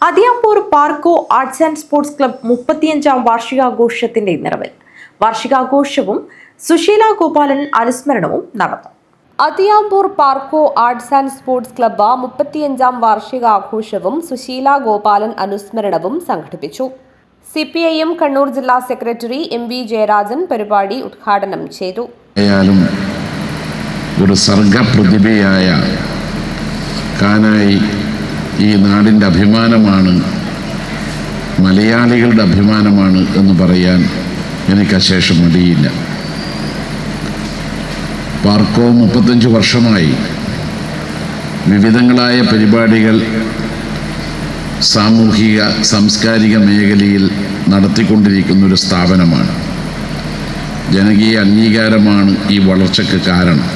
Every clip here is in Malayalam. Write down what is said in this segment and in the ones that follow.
Athiyampoor Parko arts and sports club 35ാം വാർഷികാഘോഷത്തിന്റെ നിറവിൽ വാർഷികാഘോഷവും സുശീല ഗോപാലൻ അനുസ്മരണവും നടന്നു. Athiyampoor Parko arts and sports club 35ാം വാർഷികാഘോഷവും സുശീല ഗോപാലൻ അനുസ്മരണവും സംഘടിപ്പിച്ചു. CPIM കണ്ണൂർ ജില്ലാ സെക്രട്ടറി MV ജയരാജൻ പരിപാടി ഉദ്ഘാടനം ചെയ്തു. ഒരു സർഗപ്രതിഭയായ കാനായി ഈ നാടിൻ്റെ അഭിമാനമാണ്, മലയാളികളുടെ അഭിമാനമാണ് എന്ന് പറയാൻ എനിക്ക് അശേഷം മടിയില്ല. പാർക്കോ 35 വർഷമായി വിവിധങ്ങളായ പരിപാടികൾ സാമൂഹിക സാംസ്കാരിക മേഖലയിൽ നടത്തിക്കൊണ്ടിരിക്കുന്ന ഒരു സ്ഥാപനമാണ്. ജനകീയ അംഗീകാരമാണ് ഈ വളർച്ചയ്ക്ക് കാരണം.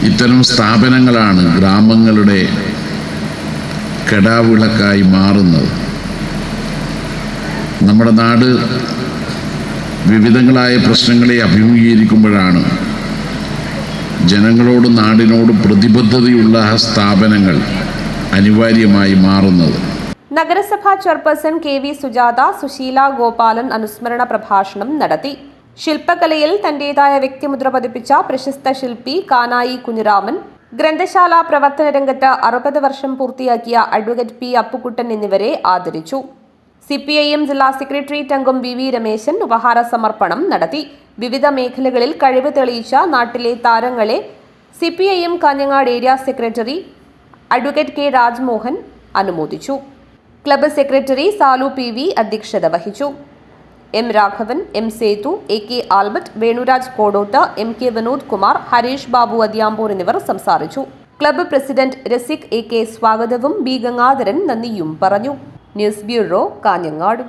ഇത്തരം സ്ഥാപനങ്ങളാണ് ഗ്രാമങ്ങളുടെ കെടാവിളക്കായി മാറുന്നത്. നമ്മുടെ നാട് വിവിധങ്ങളായ പ്രശ്നങ്ങളെ അഭിമുഖീകരിക്കുമ്പോഴാണ് ജനങ്ങളോടും നാടിനോടും പ്രതിബദ്ധതയുള്ള സ്ഥാപനങ്ങൾ അനിവാര്യമായി മാറുന്നത്. നഗരസഭാ ചെയർപേഴ്സൺ KV സുജാത സുശീല ഗോപാലൻ അനുസ്മരണ പ്രഭാഷണം നടത്തി. ശില്പകലയിൽ തന്റേതായ വ്യക്തിമുദ്ര പതിപ്പിച്ച പ്രശസ്ത ശില്പി കാനായി കുഞ്ഞിരാമൻ, ഗ്രന്ഥശാല പ്രവർത്തന രംഗത്ത് 60 വർഷം പൂർത്തിയാക്കിയ അഡ്വക്കേറ്റ് P. അപ്പുക്കുട്ടൻ എന്നിവരെ ആദരിച്ചു. CPIM ജില്ലാ സെക്രട്ടേറിയറ്റ് അംഗം VV രമേശൻ ഉപഹാര സമർപ്പണം നടത്തി. വിവിധ മേഖലകളിൽ കഴിവ് തെളിയിച്ച നാട്ടിലെ താരങ്ങളെ CPIM Kanhangad area secretary advocate K. Rajmohan അനുമോദിച്ചു. ക്ലബ്ബ് സെക്രട്ടറി സാലു PV അധ്യക്ഷത വഹിച്ചു. M. Raghavan, M. Sethu, AK. Albert, Venuraj Kodoth, MK. Vinod Kumar, Harish Babu Athiyampur എന്നിവർ സംസാരിച്ചു. ക്ലബ്ബ് പ്രസിഡന്റ് രസിക് AK സ്വാഗതവും B. ഗംഗാധരൻ നന്ദിയും പറഞ്ഞു. News bureau, Kanhangad.